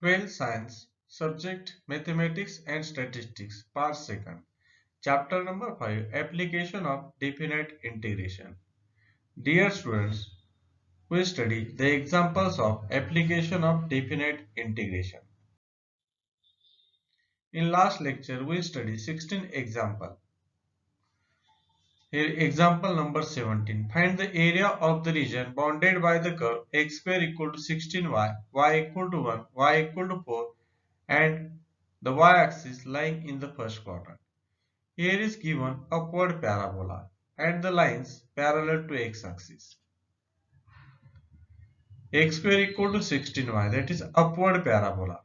12 Science Subject Mathematics and Statistics Part 2nd Chapter number 5 Application of Definite Integration. Dear students, we study the examples of application of definite integration. In last lecture we studied 16 example. Here example number 17. Find the area of the region bounded by the curve x square equal to 16y, y equal to 1, y equal to 4 and the y-axis lying in the first quadrant. Here is given upward parabola and the lines parallel to x-axis. X square equal to 16y, that is upward parabola.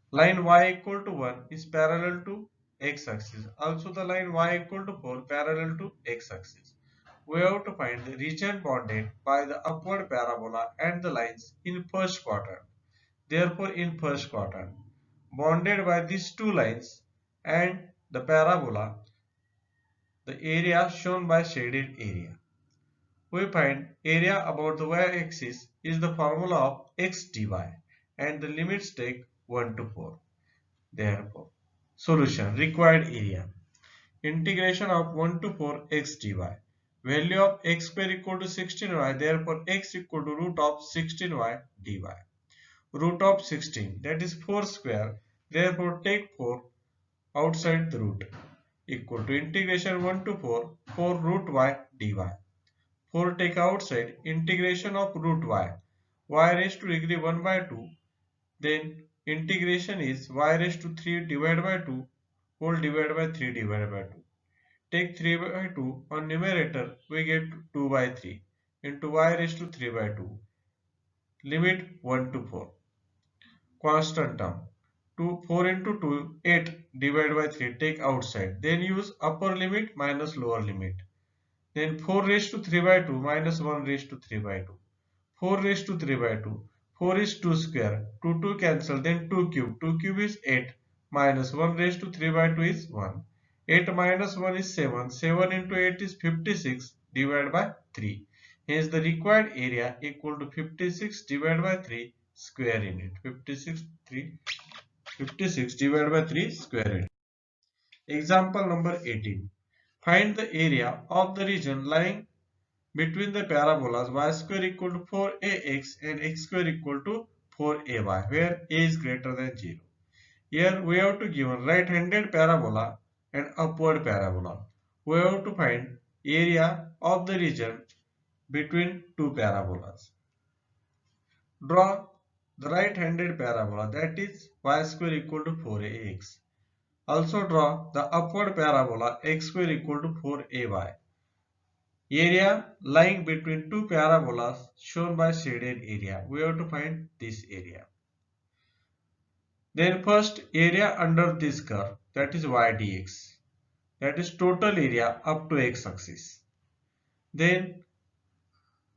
Line y equal to 1 is parallel to x-axis. Also the line y equal to 4 parallel to x-axis. We have to find the region bounded by the upward parabola and the lines in first quadrant. Therefore in first quadrant, bounded by these two lines and the parabola, the area shown by shaded area. We find area about the y-axis is the formula of x dy and the limits take 1 to 4. Therefore, solution required area. Integration of 1 to 4 x dy. Value of x square equal to 16y, therefore x equal to root of 16y dy. Root of 16, that is 4 square, therefore take 4 outside the root, equal to integration 1 to 4 root y dy. 4 take outside, integration of root y raised to degree 1 by 2, then integration is y raised to 3 divided by 2 whole divided by 3 divided by 2. Take 3 by 2 on numerator, we get 2 by 3 into y raised to 3 by 2. Limit 1 to 4. Constant term. 4 into 2, 8 divided by 3, take outside. Then use upper limit minus lower limit. Then 4 raised to 3 by 2 minus 1 raised to 3 by 2. 4 raised to 3 by 2. 4 is 2 square. 2 cancel. Then 2 cube. 2 cube is 8 minus 1 raised to 3 by 2 is 1. 8 minus 1 is 7. 7 into 8 is 56 divided by 3. Hence the required area equal to 56 divided by 3 square unit. 56 divided by 3 square unit. Example number 18. Find the area of the region lying between the parabolas y square equal to 4ax and x square equal to 4ay, where a is greater than 0. Here we have to give right-handed parabola and upward parabola. We have to find area of the region between two parabolas. Draw the right-handed parabola, that is y square equal to 4ax. Also draw the upward parabola x square equal to 4ay. Area lying between two parabolas shown by shaded area. We have to find this area. Then first area under this curve, that is y dx. That is total area up to x-axis. Then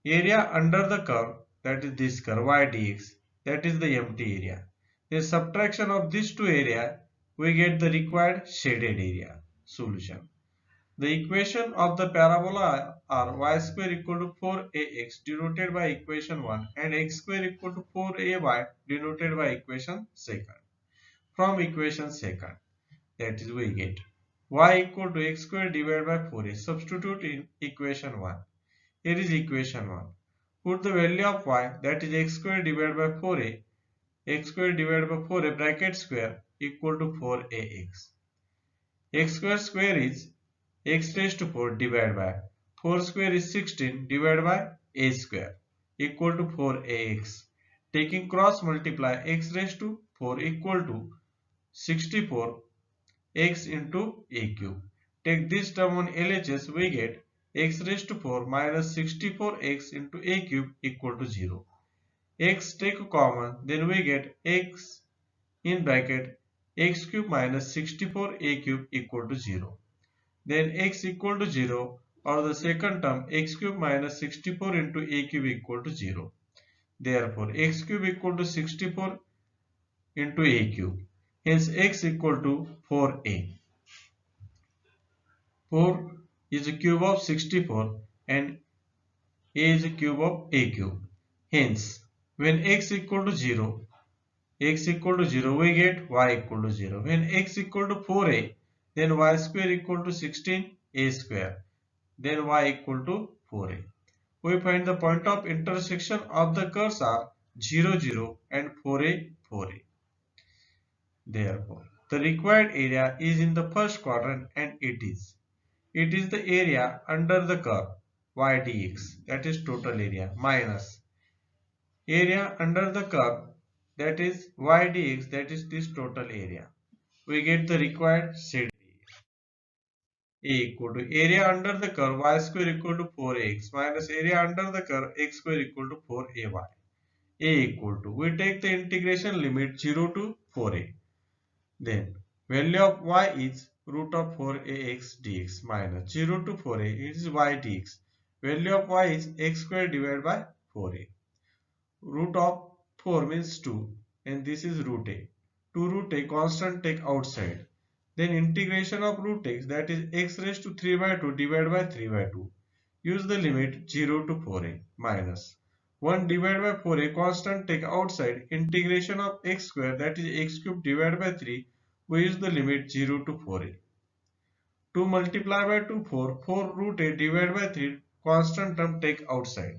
area under the curve, that is this curve y dx, that is the empty area. Then subtraction of these two areas, we get the required shaded area. Solution. The equation of the parabola are y square equal to 4ax denoted by equation 1 and x square equal to 4ay denoted by equation 2nd. From equation 2nd, that is we get y equal to x square divided by 4a. Substitute in equation 1. Here is equation 1. Put the value of y, that is x square divided by 4a. X square divided by 4a bracket square equal to 4ax. X square is x raised to 4 divided by 4 square is 16 divided by a square equal to 4ax. Taking cross multiply, x raised to 4 equal to 64 x into a cube. Take this term on LHS, we get x raised to 4 minus 64x into a cube equal to 0. X take common, then we get x in bracket x cube minus 64a cube equal to 0. Then x equal to 0, or the second term x cube minus 64 into a cube equal to 0. Therefore x cube equal to 64 into a cube. Hence x equal to 4a. 4 is a cube of 64 and a is a cube of a cube. Hence when x equal to 0, x equal to 0, we get y equal to 0. When x equal to 4a, then y square equal to 16a square. Then y equal to 4a. We find the point of intersection of the curves are 0, 0 and 4a, 4a. Therefore, the required area is in the first quadrant and it is the area under the curve y dx, that is total area, minus area under the curve, that is y dx, that is this total area. We get the required set A equal to area under the curve y square equal to 4ax minus area under the curve x square equal to 4ay. A equal to, we take the integration limit 0 to 4a. Then value of y is root of 4ax dx minus 0 to 4a, it is y dx. Value of y is x square divided by 4a. Root of 4 means 2 and this is root a. 2 root a constant take outside. Then integration of root x, that is x raised to 3 by 2 divided by 3 by 2. Use the limit 0 to 4a minus 1 divided by 4a constant take outside. Integration of x square, that is x cube divided by 3. We use the limit 0 to 4a. 2 multiply by 2 4. 4 root a divided by 3 constant term take outside.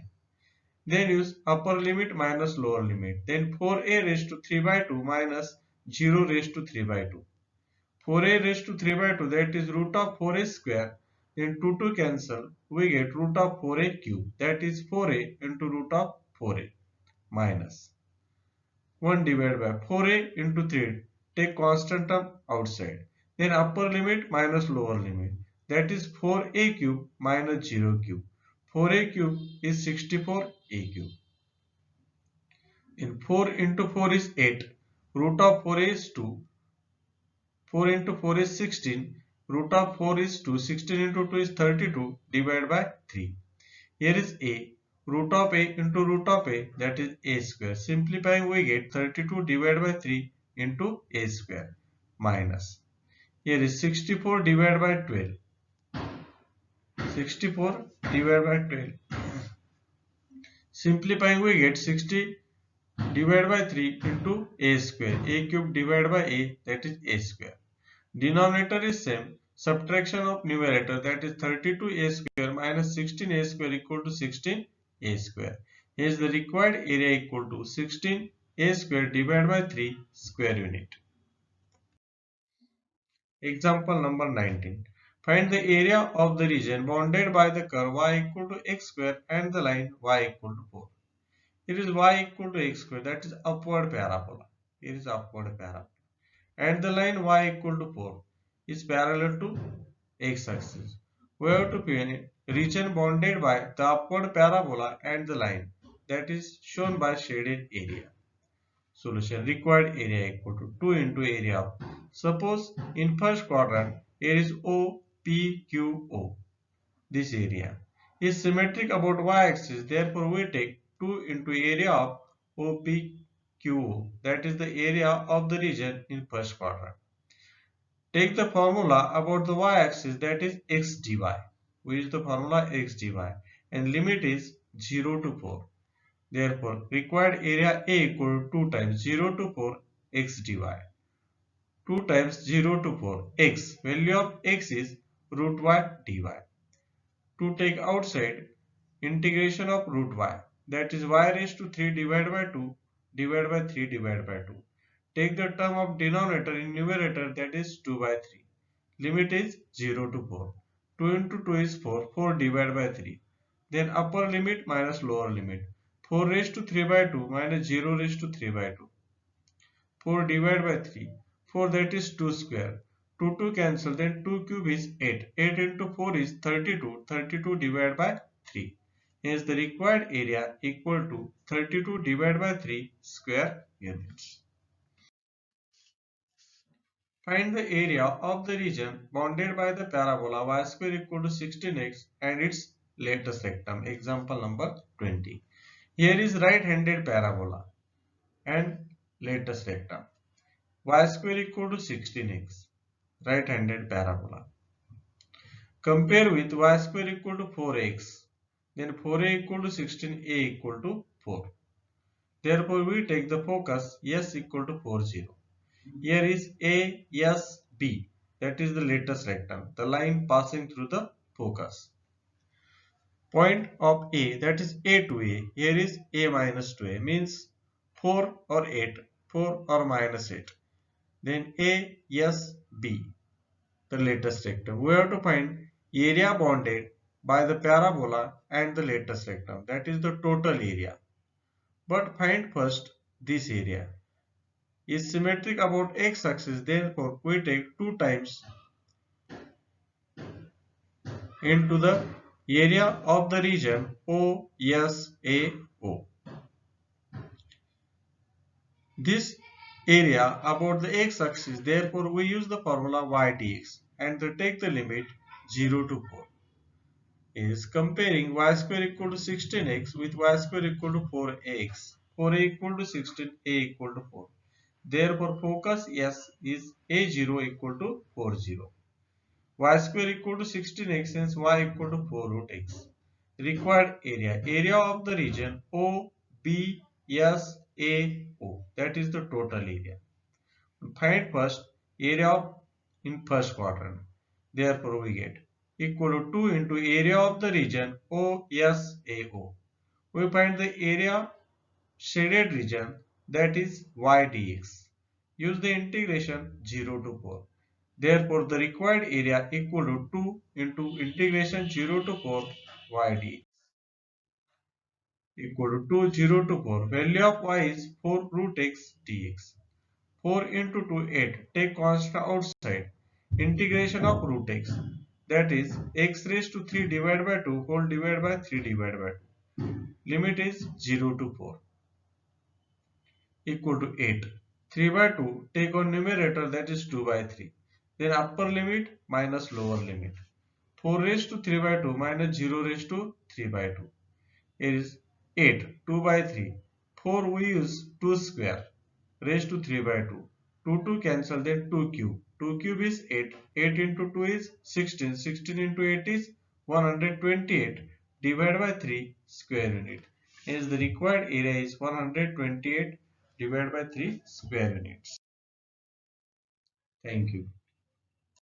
Then use upper limit minus lower limit. Then 4a raised to 3 by 2 minus 0 raised to 3 by 2. 4a raised to 3 by 2, that is root of 4a square. Then 2 cancel. We get root of 4a cube, that is 4a into root of 4a minus 1 divided by 4a into 3. Take constant term outside. Then upper limit minus lower limit. That is 4a cube minus 0 cube. 4a cube is 64a cube. In 4 into 4 is 8. Root of 4a is 2. 4 into 4 is 16. Root of 4 is 2. 16 into 2 is 32 divided by 3. Here is a. Root of a into root of a, that is a square. Simplifying, we get 32 divided by 3 into a square minus. Here is 64 divided by 12. 64 divided by 12. Simplifying, we get 60 divided by 3 into a square. A cube divided by a, that is a square. Denominator is same. Subtraction of numerator, that is 32a square minus 16a square equal to 16a square. Hence the required area equal to 16a square divided by 3 square unit. Example number 19. Find the area of the region bounded by the curve y equal to x square and the line y equal to 4. Here is y equal to x square, that is upward parabola. Here is upward parabola. And the line y equal to 4 is parallel to x-axis. We have to find region bounded by the upward parabola and the line, that is shown by shaded area. Solution: required area equal to 2 into area of. Suppose in first quadrant here is OPQO. This area is symmetric about y-axis, therefore we take 2 into area of OPQO, that is the area of the region in first quadrant. Take the formula about the y-axis, that is x dy. We use the formula x dy and limit is 0 to 4. Therefore, required area A equal to 2 times 0 to 4 x dy. 2 times 0 to 4 x. Value of x is root y dy. To take outside, integration of root y, that is y raised to 3 divided by 2 divided by 3 divided by 2. Take the term of denominator in numerator, that is 2 by 3. Limit is 0 to 4. 2 into 2 is 4. 4 divided by 3. Then upper limit minus lower limit. 4 raised to 3 by 2 minus 0 raised to 3 by 2. 4 divided by 3. 4, that is 2 square. 2 cancel, then 2 cube is 8. 8 into 4 is 32. 32 divided by 3. Hence the required area equal to 32 divided by 3 square units. Find the area of the region bounded by the parabola y square equal to 16x and its latest rectum. Example number 20. Here is right-handed parabola and latest rectum. Y square equal to 16x. Right-handed parabola. Compare with y square equal to 4x. Then 4a equal to 16, a equal to 4. Therefore, we take the focus S equal to 4, 0. Here is A, S, B. That is the latest rectangle, the line passing through the focus. Point of A, that is A to A. Here is A minus to A, means 4 or 8, 4 or minus 8. Then A, S, B, the latest rectangle. We have to find area bounded by the parabola and the latest rectangle. That is the total area. But find first this area. Is symmetric about x-axis, therefore we take 2 times into the area of the region OSAO. This area about the x-axis, therefore we use the formula y dx and take the limit 0 to 4. Is comparing y square equal to 16x with y square equal to 4ax. 4a equal to 16, a equal to 4. Therefore focus S is a0 equal to 40. Y square equal to 16x, hence y equal to 4 root x. Required area. Area of the region OBSAO. That is the total area. Find first area in first quadrant. Therefore we get equal to 2 into area of the region OSAO. We find the area shaded region, that is y dx. Use the integration 0 to 4. Therefore, the required area equal to 2 into integration 0 to 4 y dx equal to 2, 0 to 4. Value of y is 4 root x dx. 4 into 2, 8. Take constant outside. Integration of root x. That is x raised to 3 divided by 2 whole divided by 3 divided by 2. Limit is 0 to 4. Equal to 8. 3 by 2, take on numerator, that is 2 by 3. Then upper limit minus lower limit. 4 raised to 3 by 2 minus 0 raised to 3 by 2. Here is 8, 2 by 3. 4 we use 2 square raised to 3 by 2. 2 cancel, then 2 cube. 2 cube is 8. 8 into 2 is 16. 16 into 8 is 128 divided by 3 square unit. Hence the required area is 128 divided by 3 square units. Thank you.